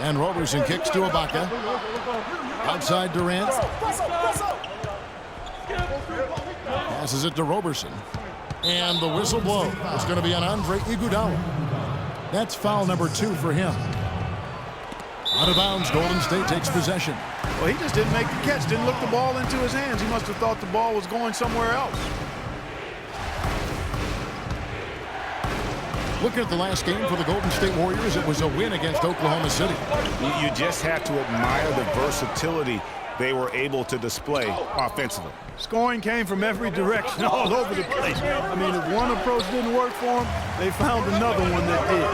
And Roberson kicks to Ibaka. Outside Durant. Passes it to Roberson. And the whistle blow is going to be on Andre Iguodala. That's foul number 2 for him. Out of bounds, Golden State takes possession. Well, he just didn't make the catch, didn't look the ball into his hands. He must have thought the ball was going somewhere else. Looking at the last game for the Golden State Warriors, it was a win against Oklahoma City. You just have to admire the versatility they were able to display offensively. Scoring came from every direction, all over the place. I mean, if one approach didn't work for them, they found another one that did.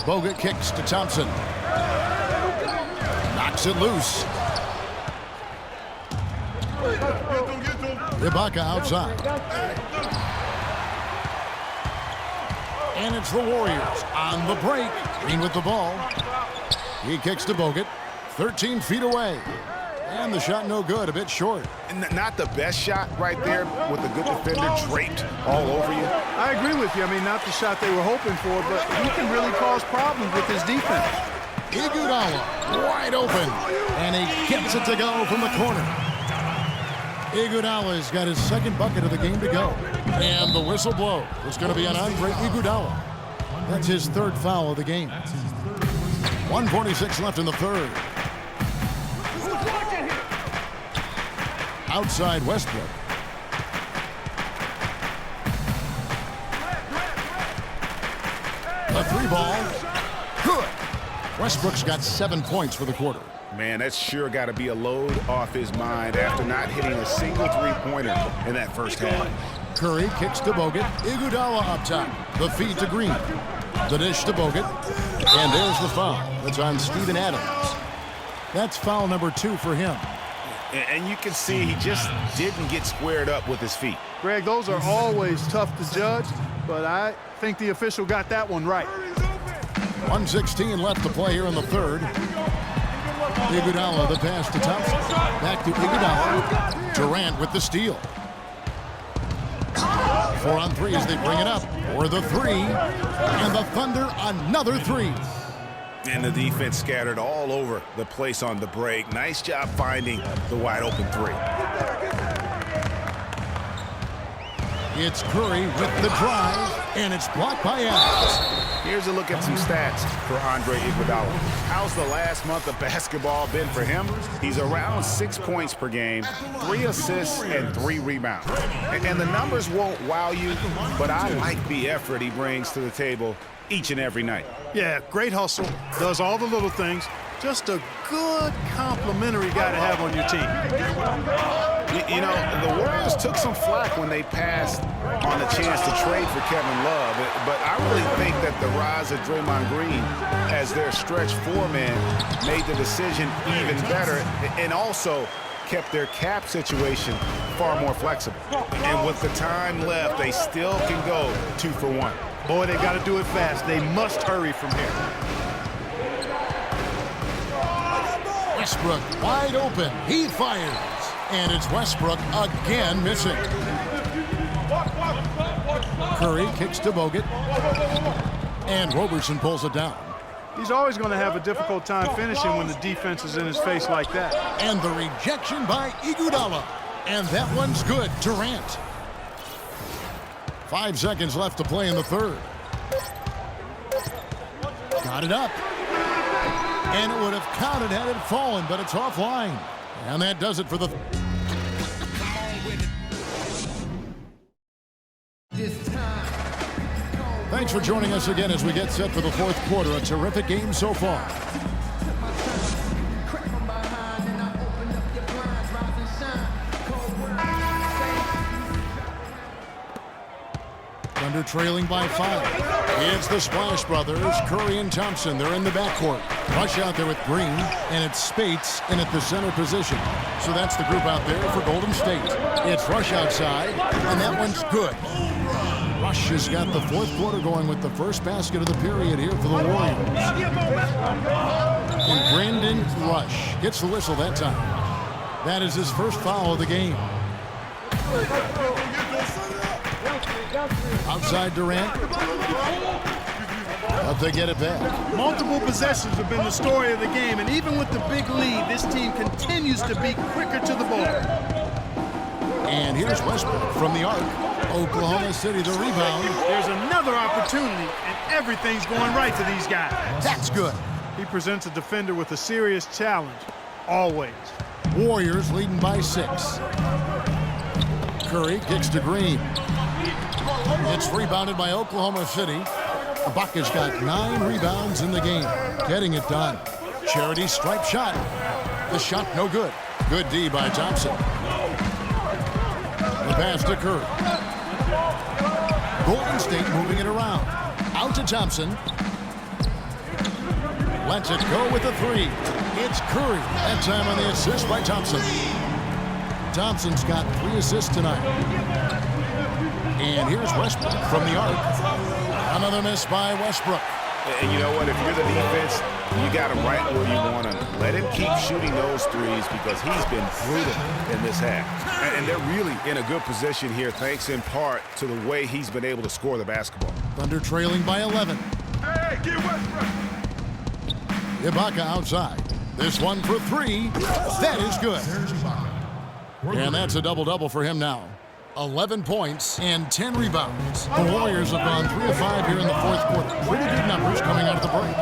Bogut kicks to Thompson. Knocks it loose. Ibaka outside. And it's the Warriors on the break. Green with the ball. He kicks to Bogut. 13 feet away. And the shot no good, a bit short. Not the best shot right there with a good defender draped all over you. I agree with you. I mean, not the shot they were hoping for, but he can really cause problems with his defense. Iguodala wide open. And he gets it to go from the corner. Iguodala's got his second bucket of the game to go. And the whistle blow is going to be on Andre Iguodala. That's his third foul of the game. 1:46 left in the third. Outside Westbrook. The 3 ball. Good. Westbrook's got 7 points for the quarter. Man, that's sure got to be a load off his mind after not hitting a single three-pointer in that first half. Curry kicks to Bogut. Iguodala up top. The feed to Green. The dish to Bogut. And there's the foul. That's on Steven Adams. That's foul number 2 for him. And you can see he just didn't get squared up with his feet. Greg, those are always tough to judge, but I think the official got that one right. 1:16 left to play here in the third. Iguodala, the pass to Thompson. Back to Iguodala. Durant with the steal. 4 on 3 as they bring it up. For the 3. And the Thunder, another 3. And the defense scattered all over the place on the break. Nice job finding the wide open 3. It's Curry with the drive, and it's blocked by Adams. Here's a look at some stats for Andre Iguodala. How's the last month of basketball been for him? He's around 6 points per game, 3 assists, and 3 rebounds. And the numbers won't wow you, but I like the effort he brings to the table each and every night. Yeah, great hustle, does all the little things. Just a good complimentary guy to have on your team. You know, the Warriors took some flack when they passed on the chance to trade for Kevin Love, but I really think that the rise of Draymond Green as their stretch 4-man made the decision even better and also kept their cap situation far more flexible. And with the time left, they still can go 2 for 1. Boy, they got to do it fast. They must hurry from here. Westbrook wide open. He fires. And it's Westbrook again missing. Curry kicks to Bogut. And Roberson pulls it down. He's always going to have a difficult time finishing when the defense is in his face like that. And the rejection by Iguodala. And that one's good. Durant. 5 seconds left to play in the third. Got it up. And it would have counted had it fallen, but it's offline. And that does it for the... Thanks for joining us again as we get set for the fourth quarter. A terrific game so far. Thunder trailing by 5. It's the Splash Brothers, Curry and Thompson. They're in the backcourt. Rush out there with Green, and it's Spates in at the center position. So that's the group out there for Golden State. It's Rush outside, and that one's good. Rush has got the fourth quarter going with the first basket of the period here for the Warriors. And Brandon Rush gets the whistle that time. That is his first foul of the game. Outside Durant. but they get it back. Multiple possessions have been the story of the game, and even with the big lead, this team continues to be quicker to the ball. And here's Westbrook from the arc. Oklahoma City the rebound. There's another opportunity, and everything's going right for these guys. That's good. He presents a defender with a serious challenge, always. Warriors leading by 6. Curry kicks to Green. It's rebounded by Oklahoma City. Ibaka's got 9 rebounds in the game, getting it done. Charity stripe shot. The shot no good. Good D by Thompson. The pass to Curry. Golden State moving it around. Out to Thompson. Lets it go with the 3. It's Curry. That time on the assist by Thompson. Thompson's got 3 assists tonight. And here's Westbrook from the arc. Another miss by Westbrook. And you know what? If you're the defense, you got him right where you want him. Let him keep shooting those threes because he's been brutal in this half. And they're really in a good position here, thanks in part to the way he's been able to score the basketball. Thunder trailing by 11. Hey, get Westbrook. Ibaka outside. This one for 3. That is good. And that's a double-double for him now. 11 points and 10 rebounds. The Warriors have gone 3 of 5 here in the fourth quarter. Pretty good numbers coming out of the break.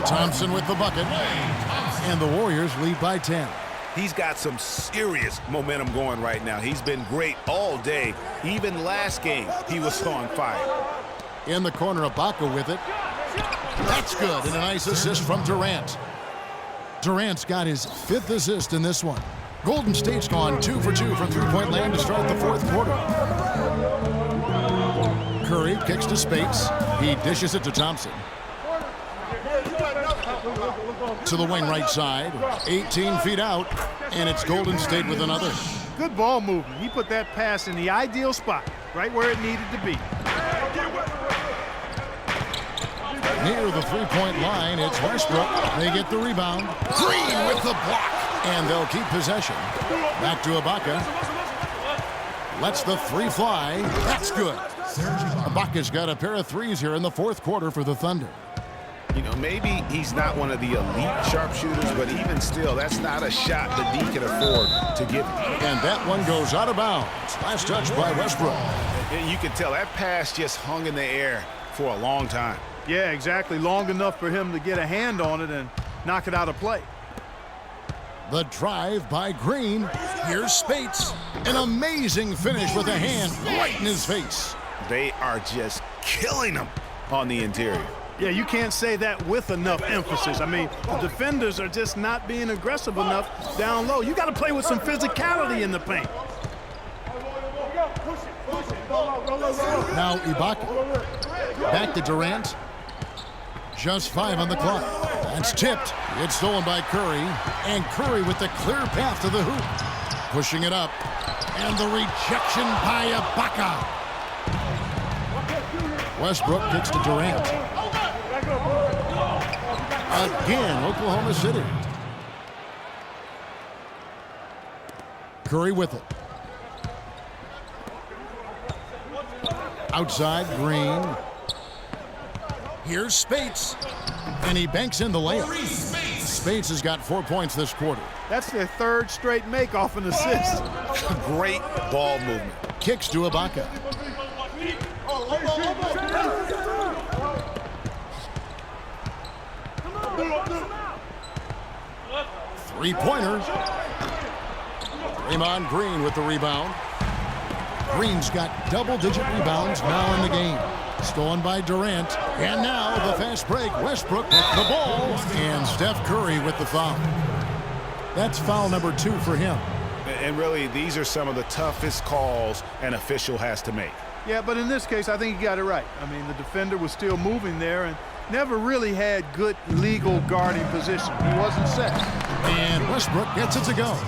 Thompson with the bucket. And the Warriors lead by 10. He's got some serious momentum going right now. He's been great all day. Even last game, he was on fire. In the corner, Ibaka with it. That's good, and a nice assist from Durant. Durant's got his 5th assist in this one. Golden State's gone 2 for 2 from three-point land to start the fourth quarter. Curry kicks to Spates. He dishes it to Thompson. To the wing right side. 18 feet out, and it's Golden State with another. Good ball movement. He put that pass in the ideal spot, right where it needed to be. Near the three-point line, it's Westbrook. They get the rebound. Green with the block. And they'll keep possession. Back to Ibaka. Lets the 3 fly. That's good. Ibaka's got a pair of 3s here in the fourth quarter for the Thunder. You know, maybe he's not one of the elite sharpshooters, but even still, that's not a shot that D can afford to give him. And that one goes out of bounds. Last touch by Westbrook. You can tell that pass just hung in the air for a long time. Yeah, exactly. Long enough for him to get a hand on it and knock it out of play. The drive by Green. Here's Spates. An amazing finish with a hand right in his face. They are just killing him on the interior. Yeah, you can't say that with enough emphasis. I mean, the defenders are just not being aggressive enough down low. You got to play with some physicality in the paint. Now Ibaka. Back to Durant. Just 5 on the clock. That's tipped. It's stolen by Curry. And Curry with the clear path to the hoop. Pushing it up. And the rejection by Ibaka. Westbrook kicks to Durant. Again, Oklahoma City. Curry with it. Outside, Green. Here's Spates. And he banks in the layup. Spates has got 4 points this quarter. That's their 3rd straight make off an assist. Great ball movement. Kicks to Ibaka. Three-pointer. Draymond Green with the rebound. Green's got double-digit rebounds now in the game. Stolen by Durant. And now the fast break. Westbrook with the ball. And Steph Curry with the foul. That's foul number 2 for him. And really, these are some of the toughest calls an official has to make. Yeah, but in this case, I think he got it right. I mean, the defender was still moving there and never really had good legal guarding position. He wasn't set. And Westbrook gets it to go.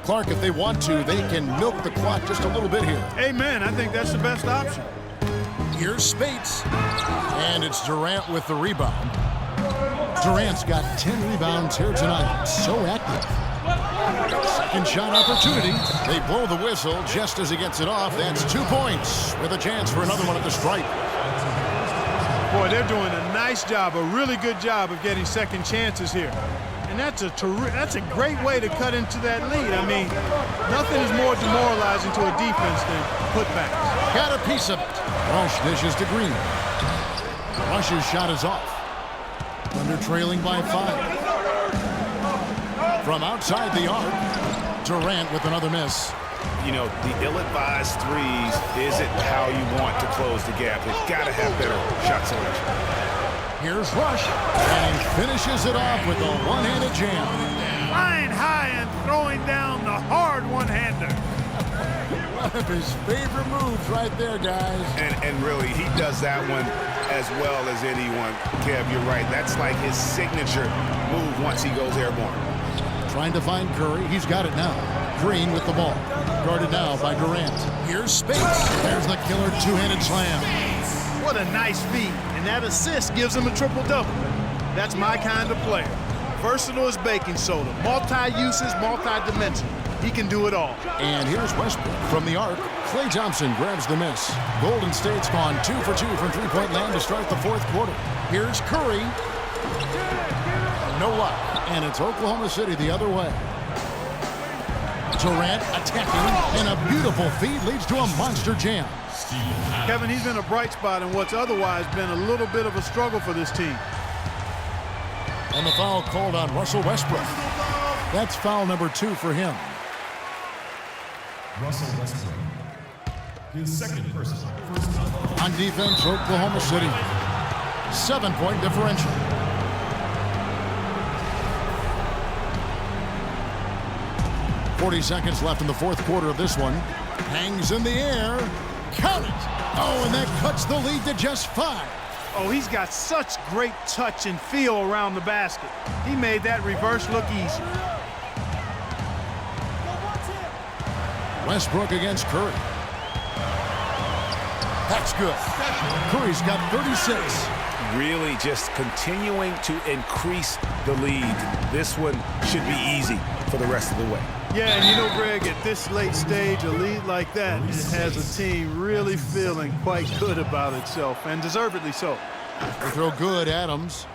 Clark, if they want to, they can milk the clock just a little bit here. Amen. I think that's the best option. Here's Spates. And it's Durant with the rebound. Durant's got 10 rebounds here tonight. So active. Second shot opportunity. They blow the whistle just as he gets it off. That's 2 points with a chance for another one at the stripe. Boy, they're doing a nice job, a really good job of getting second chances here. And that's a great way to cut into that lead. I mean, nothing is more demoralizing to a defense than putbacks. Got a piece of it. Rush dishes to Green. Rush's shot is off. Thunder trailing by 5. From outside the arc, Durant with another miss. You know, the ill-advised threes isn't how you want to close the gap. They've got to have better shot selection. Here's Rush, and he finishes it off with a one-handed jam. Flying high and throwing down the hard one-hander. One of his favorite moves right there, guys. And really, he does that one as well as anyone. Kev, you're right. That's like his signature move once he goes airborne. Trying to find Curry. He's got it now. Green with the ball. Guarded now by Durant. Here's space. There's the killer two-handed slam. What a nice feed. And that assist gives him a triple-double. That's my kind of player. Versatile as baking soda. Multi-uses, multi-dimensional. He can do it all. And here's Westbrook from the arc. Klay Thompson grabs the miss. Golden State's gone 2 for 2 from three-point land to start the fourth quarter. Here's Curry. No luck. And it's Oklahoma City the other way. Durant attacking, and a beautiful feed leads to a monster jam. Kevin, he's been a bright spot in what's otherwise been a little bit of a struggle for this team. And the foul called on Russell Westbrook. That's foul number 2 for him. Russell Westbrook. His second personal. On defense, Oklahoma City. 7-point differential. .40 seconds left in the fourth quarter of this one. Hangs in the air. Count it. Oh, and that cuts the lead to just 5. Oh, he's got such great touch and feel around the basket. He made that reverse look easy. Westbrook against Curry. That's good. Curry's got 36. Really just continuing to increase the lead. This one should be easy for the rest of the way. Yeah, and you know, Greg, at this late stage, a lead like that has a team really feeling quite good about itself, and deservedly so. They throw good, Adams.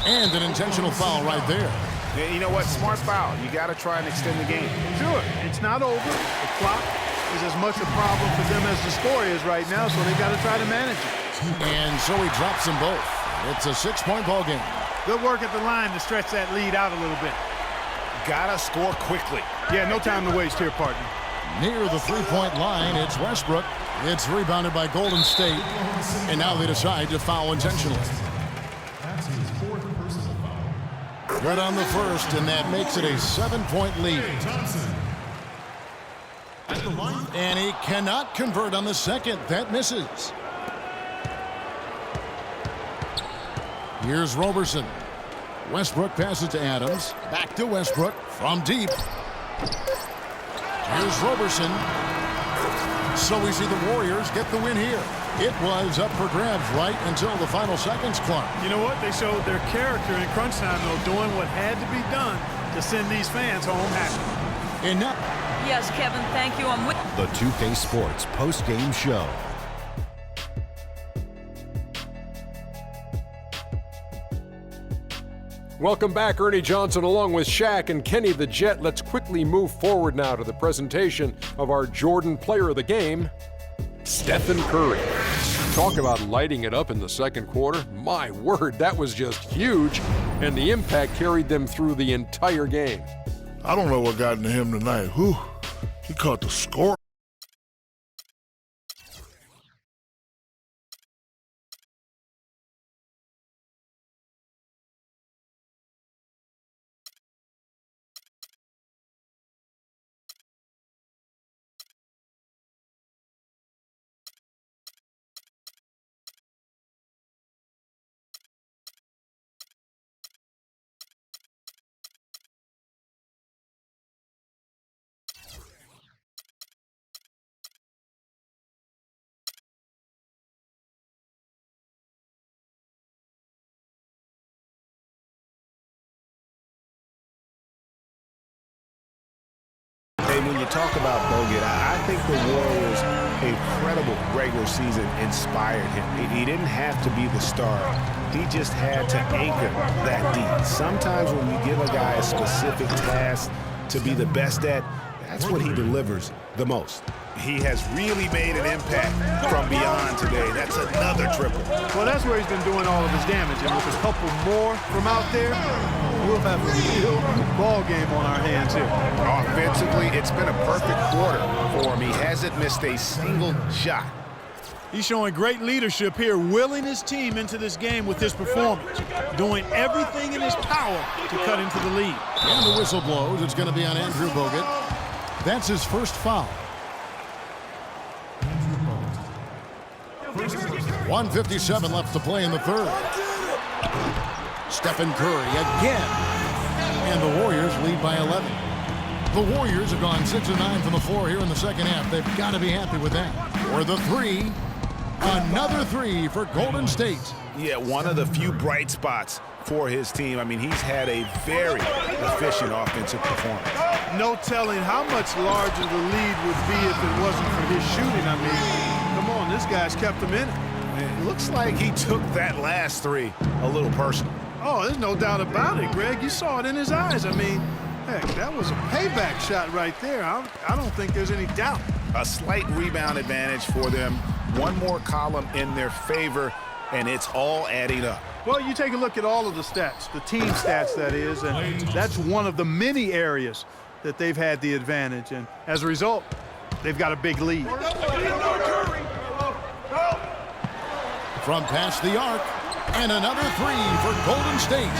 And an intentional foul right there. Yeah, you know what? Smart foul. You got to try and extend the game. Sure, it's not over. The clock is as much a problem for them as the score is right now, so they got to try to manage it. And so he drops them both. It's a 6-point ball game. Good work at the line to stretch that lead out a little bit. Gotta score quickly. Yeah, no time to waste here, partner. Near the three-point line, it's Westbrook. It's rebounded by Golden State. And now they decide to foul intentionally. That's his fourth personal foul. Right on the first, and that makes it a 7-point lead. Thompson. At the line. And he cannot convert on the second. That misses. Here's Roberson. Westbrook passes to Adams. Back to Westbrook from deep. Here's Roberson. So we see the Warriors get the win here. It was up for grabs right until the final seconds, Clark. You know what? They showed their character in crunch time, though, doing what had to be done to send these fans home happy. Enough. Yes, Kevin, thank you. I'm with The 2K Sports post-game show. Welcome back, Ernie Johnson, along with Shaq and Kenny the Jet. Let's quickly move forward now to the presentation of our Jordan Player of the Game, Stephen Curry. Talk about lighting it up in the second quarter. My word, that was just huge, and the impact carried them through the entire game. I don't know what got into him tonight. Whew, he caught the score. And when you talk about Bogut, I think the Warriors' incredible regular season inspired him. He didn't have to be the star. He just had to anchor that deep. Sometimes when you give a guy a specific task to be the best at, that's what he delivers the most. He has really made an impact from beyond today. That's another triple. Well, that's where he's been doing all of his damage. And with a couple more from out there, we'll have a real ball game on our hands here. Offensively, it's been a perfect quarter for him. He hasn't missed a single shot. He's showing great leadership here, willing his team into this game with his performance, doing everything in his power to cut into the lead. And the whistle blows. It's going to be on Andrew Bogut. That's his first foul. 1:57 left to play in the third. Stephen Curry again. And the Warriors lead by 11. The Warriors have gone 6 of 9 from the floor here in the second half. They've got to be happy with that. For the three, another three for Golden State. Yeah, one of the few bright spots for his team. I mean, he's had a very efficient offensive performance. No telling how much larger the lead would be if it wasn't for his shooting. I mean, come on, this guy's kept him in it. It looks like he took that last three a little personal. Oh, there's no doubt about it, Greg. You saw it in his eyes. I mean, heck, that was a payback shot right there. I don't think there's any doubt. A slight rebound advantage for them. One more column in their favor, and it's all adding up. Well, you take a look at all of the stats, the team stats, that is, and that's one of the many areas that they've had the advantage. And as a result, they've got a big lead. From past the arc, and another three for Golden State.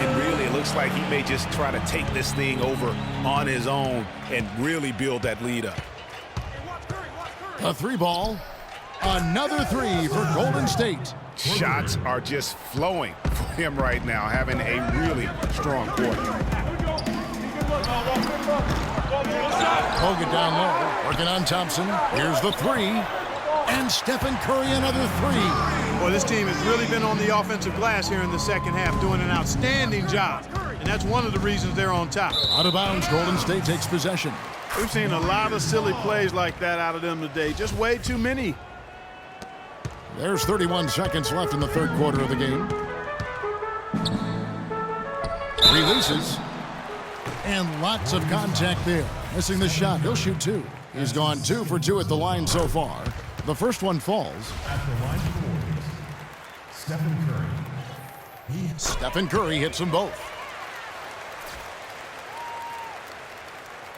And really, it looks like he may just try to take this thing over on his own and really build that lead up. A three ball. Another three for Golden State. Shots are just flowing for him right now, having a really strong quarter. Bogut down low, working on Thompson. Here's the three. And Stephen Curry, another three. Well, this team has really been on the offensive glass here in the second half, doing an outstanding job. And that's one of the reasons they're on top. Out of bounds, Golden State takes possession. We've seen a lot of silly plays like that out of them today. Just way too many. There's 31 seconds left in the third quarter of the game. Releases. And lots of contact there. Missing the shot. He'll shoot two. He's gone 2 for 2 at the line so far. The first one falls. At the line for the Warriors, Stephen Curry. Stephen Curry hits them both.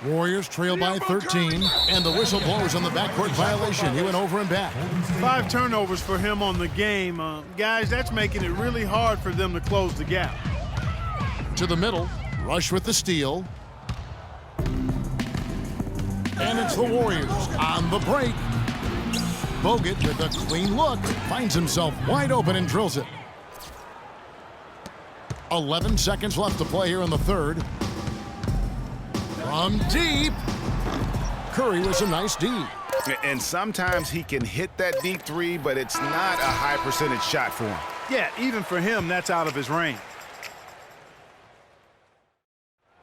Warriors trail by 13, and the whistle blows on the backcourt violation. He went over and back. 5 turnovers for him on the game. Guys, that's making it really hard for them to close the gap. To the middle, Rush with the steal. And it's the Warriors on the break. Bogut with a clean look, finds himself wide open and drills it. 11 seconds left to play here in the third. From deep, Curry with some nice D. And sometimes he can hit that deep three, but it's not a high percentage shot for him. Yeah, even for him, that's out of his range.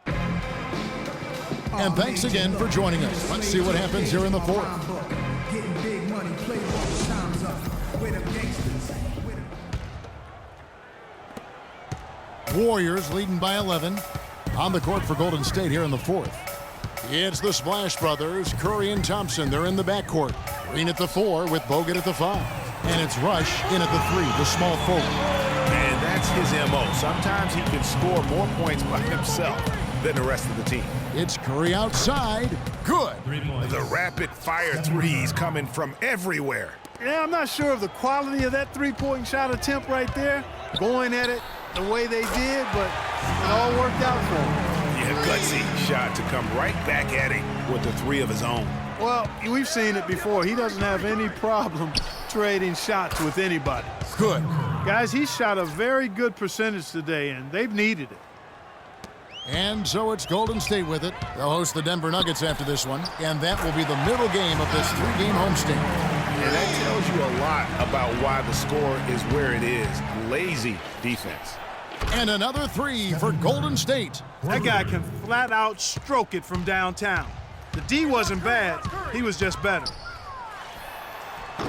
And thanks again for joining us. Let's see what happens here in the fourth. Warriors leading by 11. On the court for Golden State here in the fourth. It's the Splash Brothers, Curry and Thompson. They're in the backcourt. Green at the 4 with Bogut at the 5. And it's Rush in at the 3, the small forward. And that's his MO. Sometimes he can score more points by himself than the rest of the team. It's Curry outside. Good. The rapid-fire threes coming from everywhere. Yeah, I'm not sure of the quality of that three-point shot attempt right there, going at it the way they did, but it all worked out for him. Yeah, gutsy shot to come right back at him with the 3 of his own. Well, we've seen it before. He doesn't have any problem trading shots with anybody. Good. Guys, he shot a very good percentage today, and they've needed it. And so it's Golden State with it. They'll host the Denver Nuggets after this one, and that will be the middle game of this 3-game homestand. And that tells you a lot about why the score is where it is. Lazy defense. And another 3 for Golden State. That guy can flat out stroke it from downtown. The D wasn't bad. He was just better.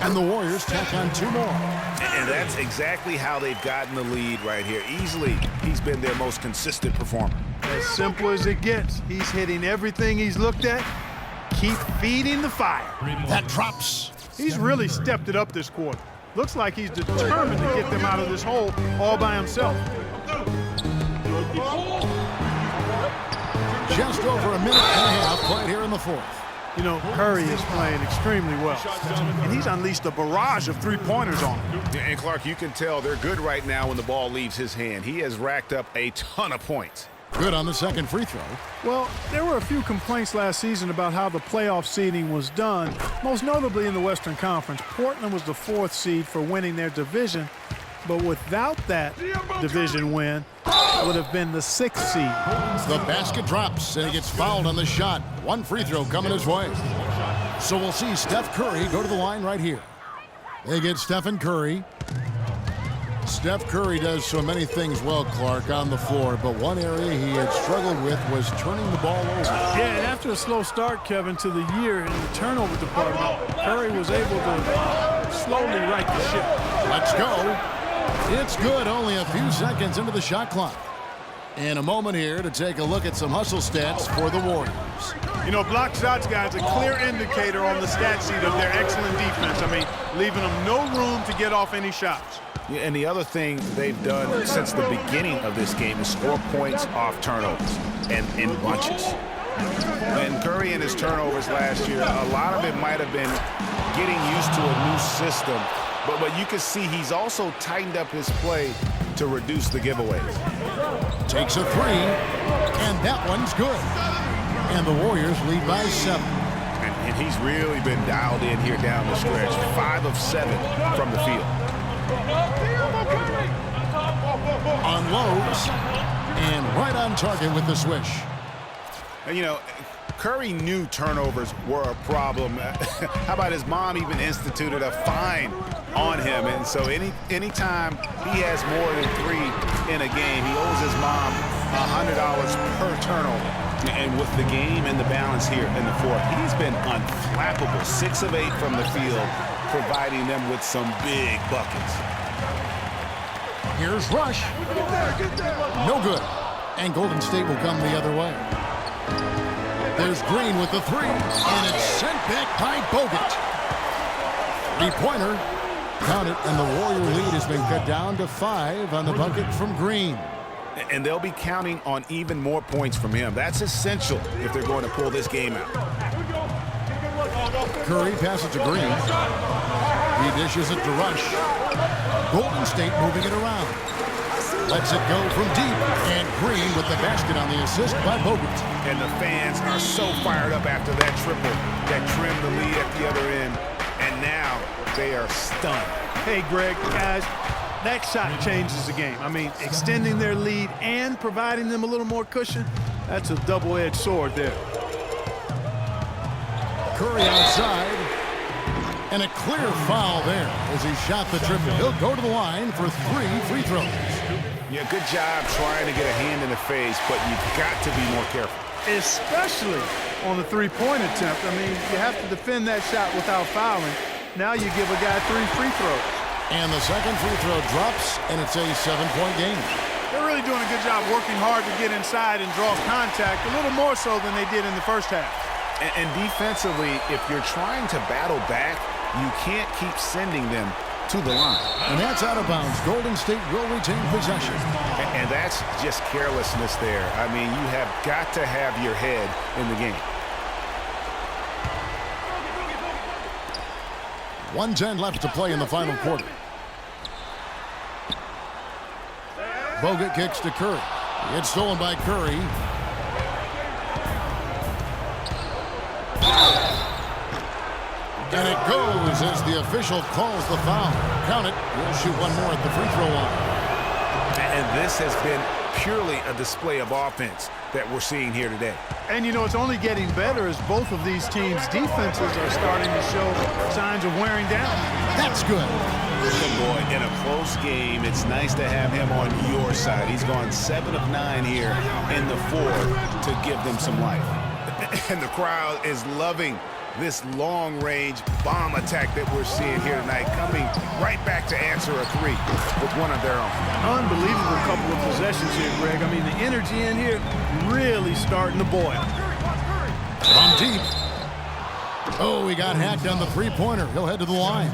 And the Warriors tack on 2 more. And that's exactly how they've gotten the lead right here. Easily, he's been their most consistent performer. As simple as it gets. He's hitting everything he's looked at. Keep feeding the fire. That drops. He's really stepped it up this quarter. Looks like he's determined to get them out of this hole all by himself. Just over a minute and a half right here in the 4th. You know, Curry is playing extremely well. And he's unleashed a barrage of three-pointers on him. And Clark, you can tell they're good right now when the ball leaves his hand. He has racked up a ton of points. Good on the second free throw. Well, there were a few complaints last season about how the playoff seeding was done, most notably in the Western Conference. Portland was the 4th seed for winning their division, but without that division win, it would have been the 6th seed. The basket drops, and he gets fouled on the shot. 1 free throw coming his way. So we'll see Steph Curry go to the line right here. They get Stephen Curry. Steph Curry does so many things well, Clark, on the floor, but one area he had struggled with was turning the ball over. Yeah, and after a slow start, Kevin, to the year in the turnover department, Curry was able to slowly right the ship. Let's go. It's good, only a few seconds into the shot clock. In a moment here to take a look at some hustle stats for the Warriors. You know, block shots, guys, a clear indicator on the stat sheet of their excellent defense. I mean, leaving them no room to get off any shots. Yeah, and the other thing they've done since the beginning of this game is score points off turnovers and in bunches. And Curry and his turnovers last year, a lot of it might have been getting used to a new system. But you can see he's also tightened up his play to reduce the giveaways. Takes a 3, and that one's good. And the Warriors lead by 7. And he's really been dialed in here down the stretch. 5 of 7 from the field. Unloads, and right on target with the swish. And, you know, Curry knew turnovers were a problem. How about his mom even instituted a fine on him? And so anytime he has more than 3 in a game, he owes his mom $100 per turnover. And with the game and the balance here in the 4th, he's been unflappable. 6 of 8 from the field, providing them with some big buckets. Here's Rush. No good. And Golden State will come the other way. There's Green with the 3, and it's sent back by Bogut. 3-pointer. Count it, and the Warrior lead has been cut down to 5 on the bucket from Green. And they'll be counting on even more points from him. That's essential if they're going to pull this game out. Curry passes to Green. He dishes it to Rush. Golden State moving it around. Lets it go from deep. And Green with the basket on the assist by Bogut. And the fans are so fired up after that triple that trimmed the lead at the other end. And now they are stunned. Hey, Greg, guys, that shot changes the game. I mean, extending their lead and providing them a little more cushion, that's a double-edged sword there. Curry outside. And a clear foul there as he shot the triple. He'll go to the line for 3 free throws. Yeah, good job trying to get a hand in the face, but you've got to be more careful. Especially on the 3-point attempt. I mean, you have to defend that shot without fouling. Now you give a guy 3 free throws. And the second free throw drops, and it's a 7-point game. They're really doing a good job working hard to get inside and draw contact, a little more so than they did in the first half. And defensively, if you're trying to battle back, you can't keep sending them to the line. And that's out of bounds. Golden State will retain possession. And that's just carelessness there. I mean, you have got to have your head in the game. 1:10 left to play in the final quarter. Bogut kicks to Curry. It's stolen by Curry. And it goes as the official calls the foul. Count it. We'll shoot one more at the free throw line. And this has been purely a display of offense that we're seeing here today. And, you know, it's only getting better as both of these teams' defenses are starting to show signs of wearing down. That's good. Good boy. In a close game, it's nice to have him on your side. He's gone 7 of 9 here in the 4th to give them some life. And the crowd is loving this long-range bomb attack that we're seeing here tonight, coming right back to answer a three with one of their own. Unbelievable couple of possessions here, Greg. I mean, the energy in here really starting to boil. From deep. Oh, he got hacked on the three-pointer. He'll head to the line.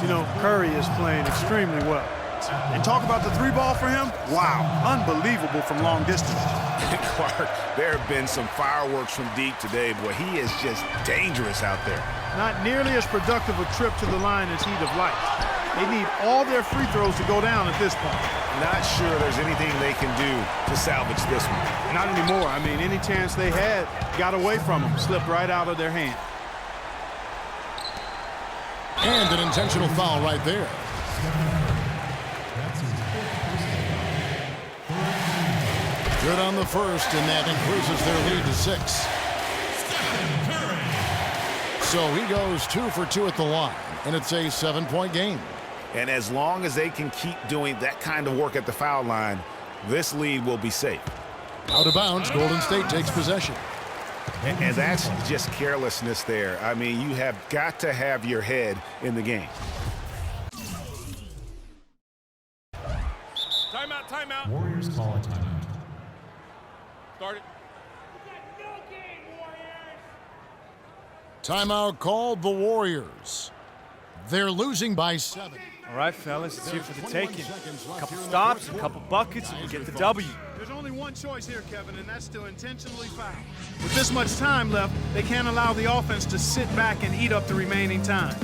You know, Curry is playing extremely well. And talk about the three ball for him. Wow, unbelievable from long distance. Clark, there have been some fireworks from deep today. Boy, he is just dangerous out there. Not nearly as productive a trip to the line as he'd have liked. They need all their free throws to go down at this point. Not sure there's anything they can do to salvage this one. Not anymore. I mean, any chance they had got away from them, slipped right out of their hand. And an intentional foul right there. Good on the first, and that increases their lead to 6. So he goes 2 for 2 at the line, and it's a 7-point game. And as long as they can keep doing that kind of work at the foul line, this lead will be safe. Out of bounds, Golden State takes possession. And that's just carelessness there. I mean, you have got to have your head in the game. Timeout, timeout. Warriors call a timeout. Start it. Timeout called the Warriors. They're losing by 7. All right, fellas, it's here for the taking. A couple stops, a couple buckets, and we get the W. There's only one choice here, Kevin, and that's to intentionally foul. With this much time left, they can't allow the offense to sit back and eat up the remaining time.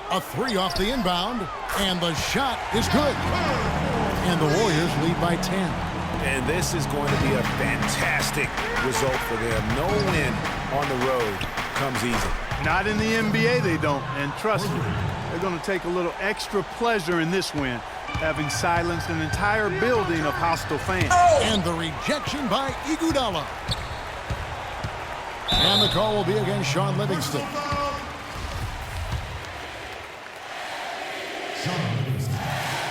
A 3 off the inbound, and the shot is good. And the Warriors lead by 10. And this is going to be a fantastic result for them. No win on the road comes easy. Not in the NBA, they don't. And trust me, they're going to take a little extra pleasure in this win, having silenced an entire building of hostile fans. And the rejection by Iguodala. And the call will be against Sean Livingston.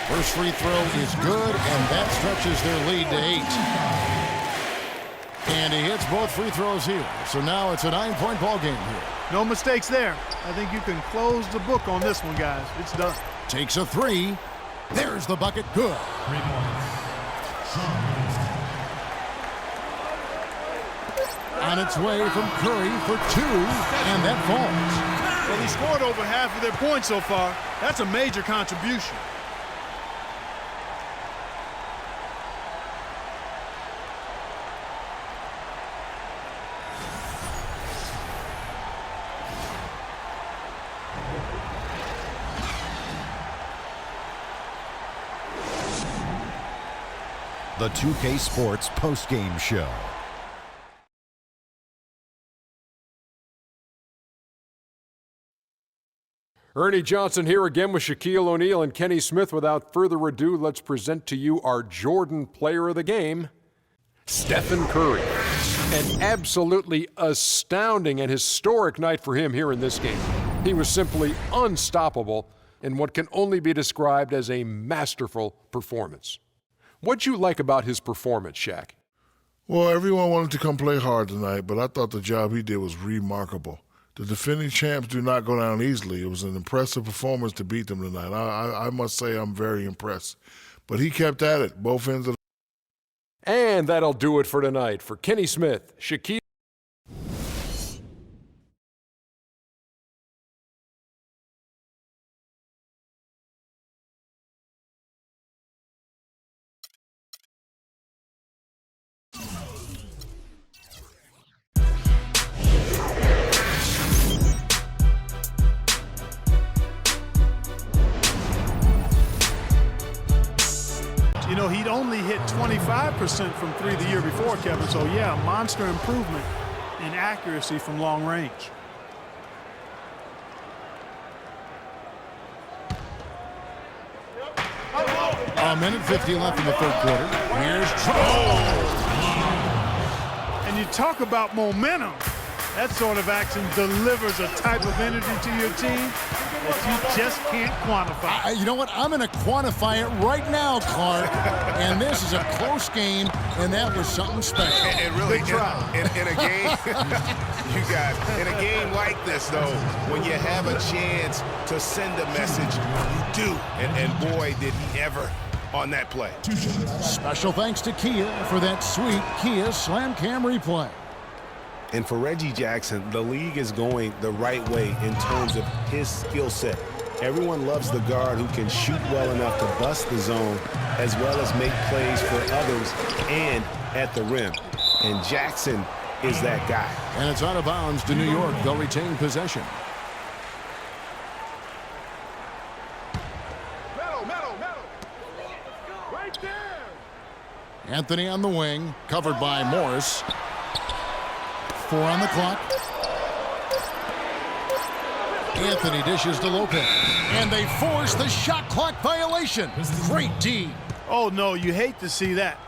First free throw is good, and that stretches their lead to 8. And he hits both free throws here. So now it's a 9-point ball game here. No mistakes there. I think you can close the book on this one, guys. It's done. Takes a 3. There's the bucket. Good. 3 points. On its way from Curry for 2, and that falls. Well, he scored over half of their points so far. That's a major contribution. The 2K Sports postgame show. Ernie Johnson here again with Shaquille O'Neal and Kenny Smith. Without further ado, let's present to you our Jordan player of the game, Stephen Curry. An absolutely astounding and historic night for him here in this game. He was simply unstoppable in what can only be described as a masterful performance. What'd you like about his performance, Shaq? Well, everyone wanted to come play hard tonight, but I thought the job he did was remarkable. The defending champs do not go down easily. It was an impressive performance to beat them tonight. I must say I'm very impressed. But he kept at it, both ends of the... And that'll do it for tonight. For Kenny Smith, Shaquille You know, he'd only hit 25% from three the year before, Kevin. So, yeah, monster improvement in accuracy from long range. A minute 50 left in the third quarter. Here's And you talk about momentum. That sort of action delivers a type of energy to your team that you just can't quantify. You know what? I'm going to quantify it right now, Clark. And this is a close game, and that was something special. And really, in a game, in a game like this, though, when you have a chance to send a message, you do. And boy, did he ever on that play. Special thanks to Kia for that sweet Kia Slam Cam replay. And for Reggie Jackson, the league is going the right way in terms of his skill set. Everyone loves the guard who can shoot well enough to bust the zone as well as make plays for others and at the rim. And Jackson is that guy. And it's out of bounds to New York. They'll retain possession. Right there. Anthony on the wing, covered by Morris. 4 on the clock. Anthony dishes to Lopez. And they force the shot clock violation. Great D. Oh, no, you hate to see that.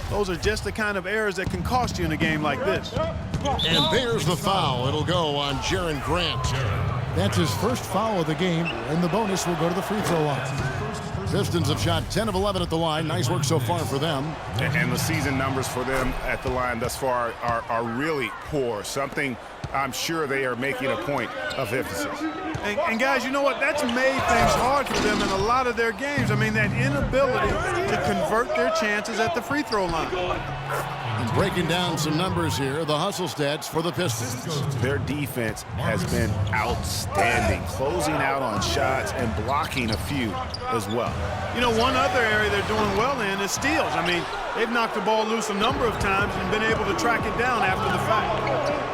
Those are just the kind of errors that can cost you in a game like this. And there's the foul. It'll go on Jaren Grant. That's his first foul of the game, and the bonus will go to the free throw line. Pistons have shot 10 of 11 at the line. Nice work so far for them. And the season numbers for them at the line thus far are really poor. Something I'm sure they are making a point of emphasis. And guys, you know what? That's made things hard for them in a lot of their games. I mean, that inability to convert their chances at the free throw line. And breaking down some numbers here, the hustle stats for the Pistons. Their defense has been outstanding, closing out on shots and blocking a few as well. You know, one other area they're doing well in is steals. I mean, they've knocked the ball loose a number of times and been able to track it down after the fact.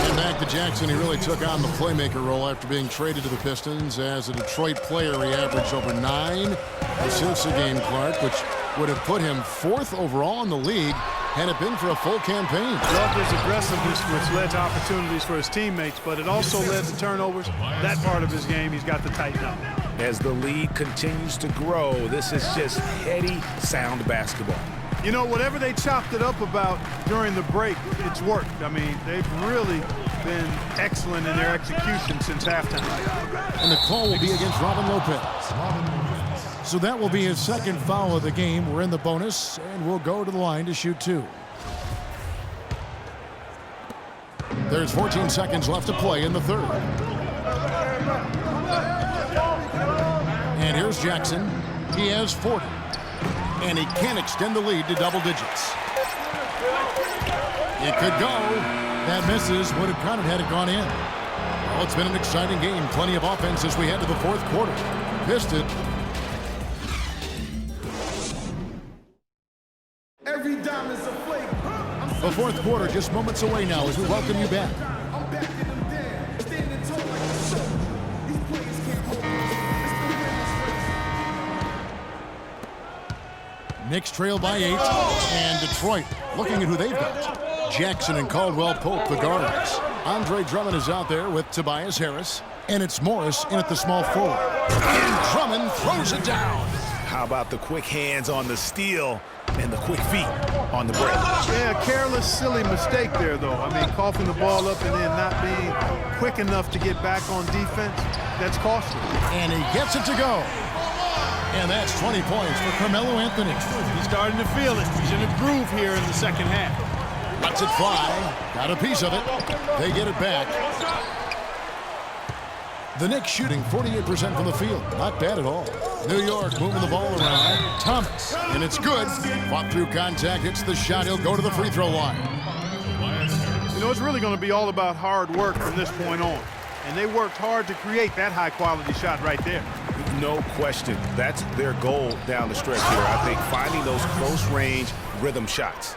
And back to Jackson, he really took on the playmaker role after being traded to the Pistons. As a Detroit player, he averaged over 9 assists a game, Clark, which would have put him 4th overall in the league had it been for a full campaign. Loved his aggressiveness, which led to opportunities for his teammates, but it also led to turnovers. That part of his game, he's got to tighten up. As the lead continues to grow, this is just heady, sound basketball. You know, whatever they chopped it up about during the break, it's worked. I mean, they've really been excellent in their execution since halftime. And the call will be against Robin Lopez. So that will be his second foul of the game. We're in the bonus, and we'll go to the line to shoot 2. There's 14 seconds left to play in the third. And here's Jackson. He has 40. And he can extend the lead to double digits. It could go. That misses. Would have counted had it gone in. Well, it's been an exciting game. Plenty of offense as we head to the fourth quarter. Pistons. Every dime is a flavor. The fourth quarter just moments away now as we welcome you back. I'm backing them down, standing tall like a show. These players can't hold me. Knicks trail by 8, and Detroit looking at who they've got. Jackson and Caldwell Pope, the guards. Andre Drummond is out there with Tobias Harris, and it's Morris in at the small forward. And Drummond throws it down. How about the quick hands on the steal and the quick feet on the break? Yeah, careless, silly mistake there, though. I mean, coughing the ball up and then not being quick enough to get back on defense, that's costly. And he gets it to go. And that's 20 points for Carmelo Anthony. He's starting to feel it. He's in a groove here in the second half. Lets it fly. Got a piece of it. They get it back. The Knicks shooting 48% from the field. Not bad at all. New York moving the ball around. Thomas. And it's good. Fought through contact. Hits the shot. He'll go to the free throw line. You know, it's really going to be all about hard work from this point on. And they worked hard to create that high-quality shot right there. No question. That's their goal down the stretch here. I think finding those close-range rhythm shots.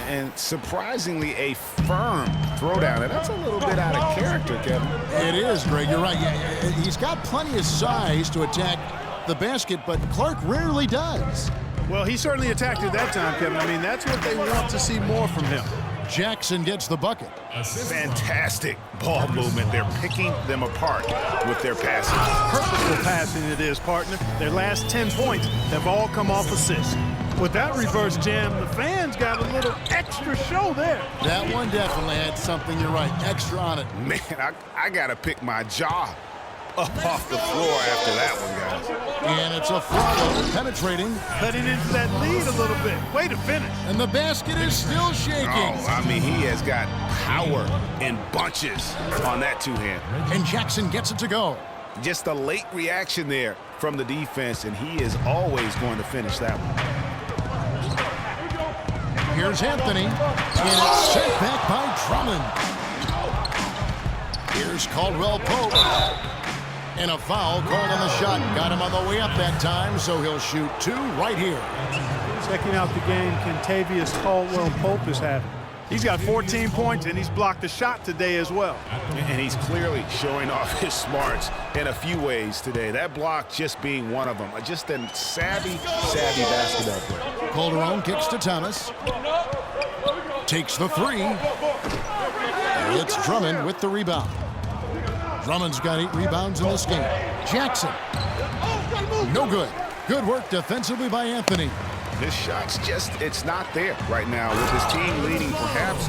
And surprisingly, a firm throwdown. And that's a little bit out of character, Kevin. It is, Greg. You're right. He's got plenty of size to attack the basket, but Clark rarely does. Well, he certainly attacked it that time, Kevin. I mean, that's what they want to see more from him. Jackson gets the bucket. Fantastic ball movement. They're picking them apart with their passing. Purposeful passing it is, partner. Their last 10 points have all come off assists. With that reverse jam, the fans got a little extra show there. That one definitely had something, you're right, extra on it. Man, I got to pick my jaw up off the floor after that one, guys. And it's a Flalo penetrating. Cutting into that lead a little bit. Way to finish. And the basket is still shaking. Oh, I mean, he has got power in bunches on that two-hand. And Jackson gets it to go. Just a late reaction there from the defense, and he is always going to finish that one. Here's Anthony, and it's sent back by Drummond. Here's Caldwell Pope, and a foul called on the shot. Got him on the way up that time, so he'll shoot 2 right here. Checking out the game Kentavious Caldwell Pope is having. He's got 14 points, and he's blocked a shot today as well. And he's clearly showing off his smarts in a few ways today. That block just being one of them. Just a savvy basketball player. Calderon kicks to Thomas. Takes the 3. It's Drummond with the rebound. Drummond's got 8 rebounds in this game. Jackson. No good. Good work defensively by Anthony. This shot's just, it's not there right now. With his team leading, perhaps,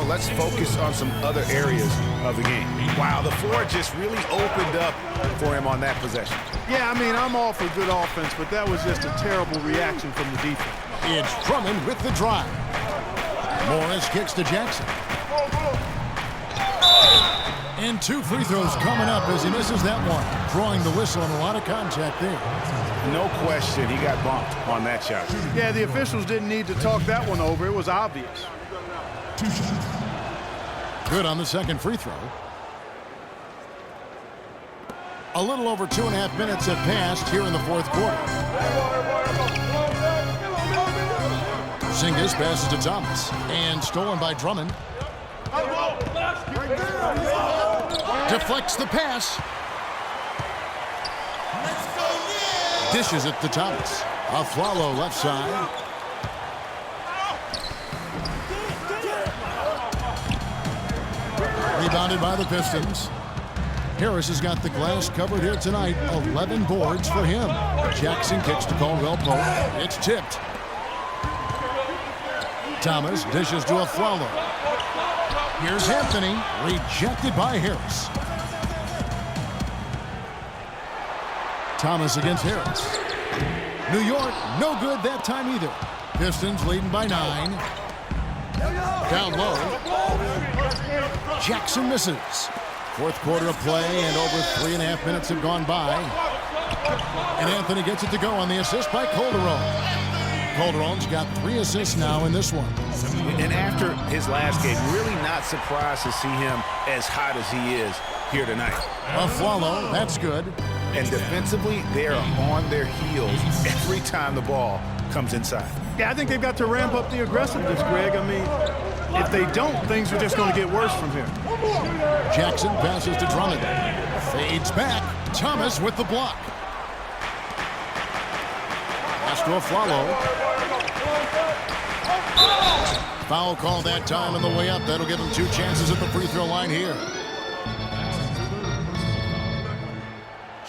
let's focus on some other areas of the game. Wow, the floor just really opened up for him on that possession. Yeah, I mean, I'm all for good offense, but that was just a terrible reaction from the defense. It's Drummond with the drive. Morris kicks to Jackson. And 2 free throws coming up as he misses that one. Drawing the whistle and a lot of contact there. No question, he got bumped on that shot. Yeah, the officials didn't need to talk that one over. It was obvious. Good on the second free throw. A little over 2.5 minutes have passed here in the fourth quarter. Porzingis passes to Thomas. And stolen by Drummond. Deflects the pass. Dishes it to Thomas. Aflalo left side. Rebounded by the Pistons. Harris has got the glass covered here tonight. 11 boards for him. Jackson kicks to Caldwell Pope. It's tipped. Thomas dishes to Aflalo. Here's Anthony. Rejected by Harris. Thomas against Harris. New York, no good that time either. Pistons leading by 9. Down low. Jackson misses. Fourth quarter of play, and over 3.5 minutes have gone by. And Anthony gets it to go on the assist by Calderon. Calderon's got 3 assists now in this one. And after his last game, really not surprised to see him as hot as he is here tonight. Aflalo, that's good. And defensively, they are on their heels every time the ball comes inside. Yeah, I think they've got to ramp up the aggressiveness, Greg. I mean, if they don't, things are just going to get worse from here. Jackson passes to Drummond. Fades back. Thomas with the block. Pass to Aflalo. Foul call that time on the way up. That'll give him 2 chances at the free throw line here.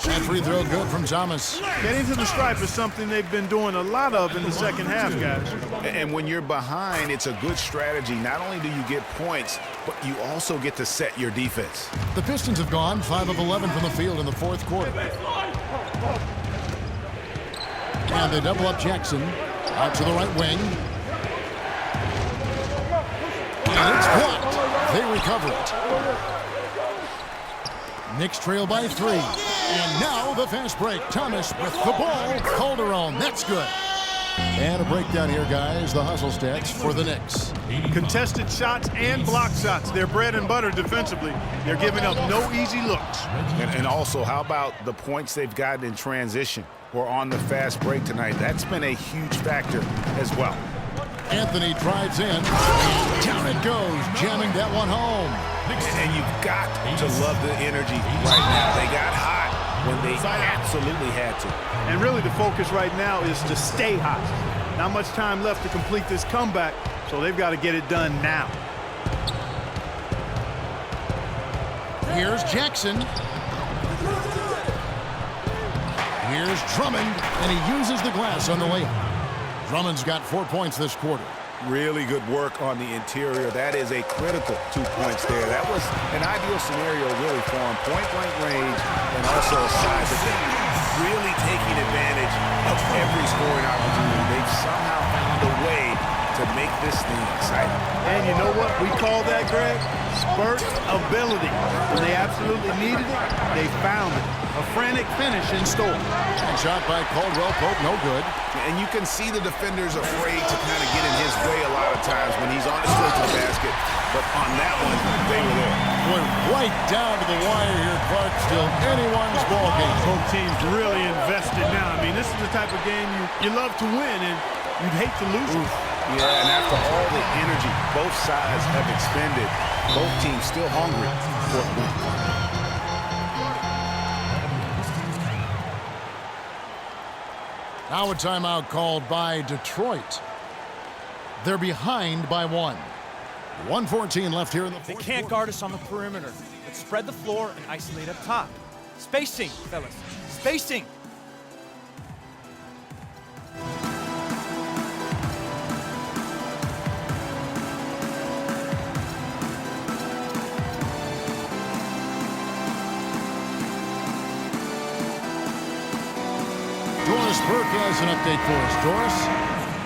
That free throw good from Thomas. Getting to the stripe is something they've been doing a lot of in the second half, guys. And when you're behind, it's a good strategy. Not only do you get points, but you also get to set your defense. The Pistons have gone 5 of 11 from the field in the fourth quarter. And they double up Jackson. Out to the right wing. And it's blocked. They recover it. Knicks trail by 3. And now the fast break. Thomas with the ball. Calderon. That's good. And a breakdown here, guys. The hustle stats for the Knicks. Contested shots and block shots. They're bread and butter defensively. They're giving up no easy looks. And also, how about the points they've gotten in transition or on the fast break tonight? That's been a huge factor as well. Anthony drives in. And down it goes, jamming that one home. And you've got to love the energy right now. They got hot when they absolutely had to. And really the focus right now is to stay hot. Not much time left to complete this comeback, so they've got to get it done now. Here's Jackson. Here's Drummond, and he uses the glass on the layup. Drummond's got 4 points this quarter. Really good work on the interior. That is a critical 2 points there. That was an ideal scenario really for him. Point-blank range and also a size advantage. Really taking advantage of every scoring opportunity. They've somehow found a way to make this thing exciting. And you know what we call that, Greg? Spurt ability. When they absolutely needed it, they found it. A frantic finish in store. And shot by Caldwell Pope, no good. And you can see the defenders afraid to kind of get in his way a lot of times when he's on his way to the basket. But on that one, they were there. Boy, right down to the wire here, Clark. Still anyone's ball game. Both teams really invested now. I mean, this is the type of game you love to win, and you'd hate to lose it. Yeah, and after all the energy both sides have expended, both teams still hungry for a win. Now a timeout called by Detroit. They're behind by 1. 1:14 left here in the They fourth can't quarter. guard us on the perimeter. Let's spread the floor and isolate up top. Spacing, fellas. Spacing. Doris Burke has an update for us. Doris?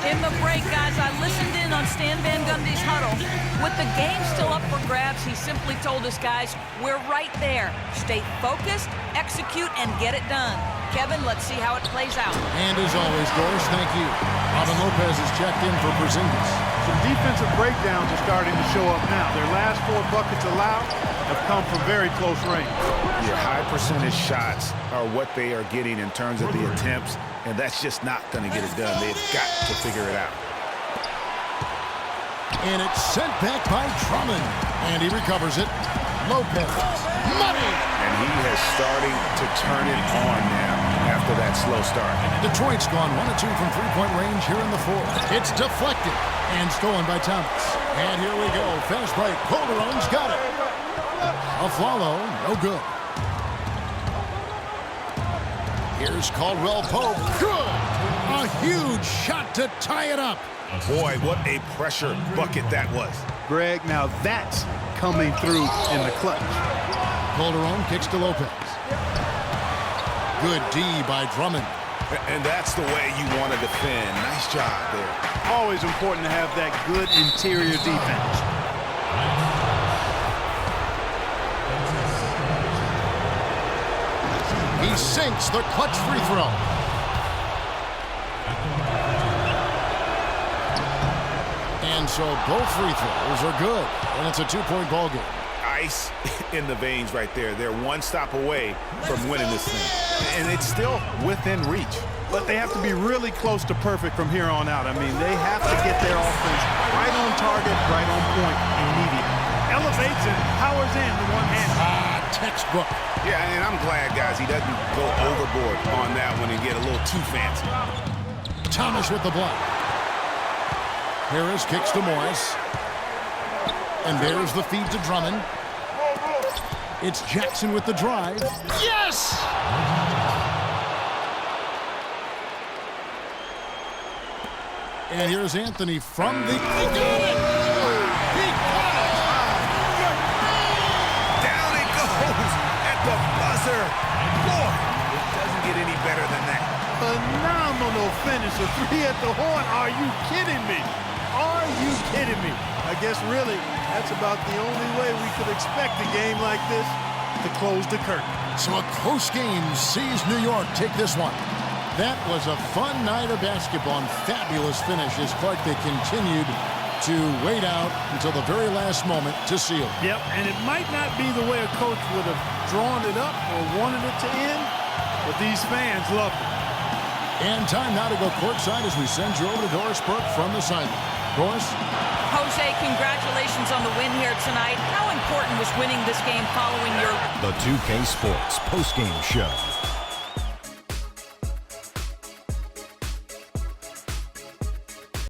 In the break, guys, I listened in on Stan Van Gundy's huddle. With the game still up for grabs, he simply told us, guys, we're right there. Stay focused, execute, and get it done. Kevin, let's see how it plays out. And as always, Doris, thank you. Robin Lopez has checked in for Porzingis. Some defensive breakdowns are starting to show up now. Their last 4 buckets allowed have come from very close range. Your high percentage shots are what they are getting in terms of the attempts, and that's just not going to get it done. They've got to figure it out. And it's sent back by Drummond. And he recovers it. Lopez. Money! And he has starting to turn it on now after that slow start. Detroit's gone 1 of 2 from three-point range here in the fourth. It's deflected and stolen by Thomas. And here we go. Fast break. Calderon's got it. Aflalo, no good. Here's Caldwell Pope. Good! A huge shot to tie it up. Boy, what a pressure bucket that was. Greg, now that's coming through in the clutch. Calderon kicks to Lopez. Good D by Drummond. And that's the way you want to defend. Nice job there. Always important to have that good interior defense. He sinks the clutch free throw. And so both free throws are good. And it's a 2-point ball game. Ice in the veins right there. They're one stop away from winning this thing. And it's still within reach. But they have to be really close to perfect from here on out. I mean, they have to get their offense right on target, right on point, immediately. Elevates and powers in the one hand. Textbook. Yeah, and I'm glad, guys, he doesn't go overboard on that one and get a little too fancy. Thomas with the block. Harris kicks to Morris. And there's the feed to Drummond. It's Jackson with the drive. Yes! And here's Anthony from the... He got it! He got it! Down it goes at the buzzer. Boy, it doesn't get any better than that. Phenomenal finish. A 3 at the horn. Are you kidding me? Are you kidding me? I guess really that's about the only way we could expect a game like this to close the curtain. So a close game sees New York take this one. That was a fun night of basketball and fabulous finish as Clark, they continued to wait out until the very last moment to seal it. Yep, and it might not be the way a coach would have drawn it up or wanted it to end, but these fans loved it. And time now to go courtside as we send you over to Doris Burke from the sideline. Doris? Jose, congratulations on the win here tonight. How important was winning this game following your... The 2K Sports postgame show.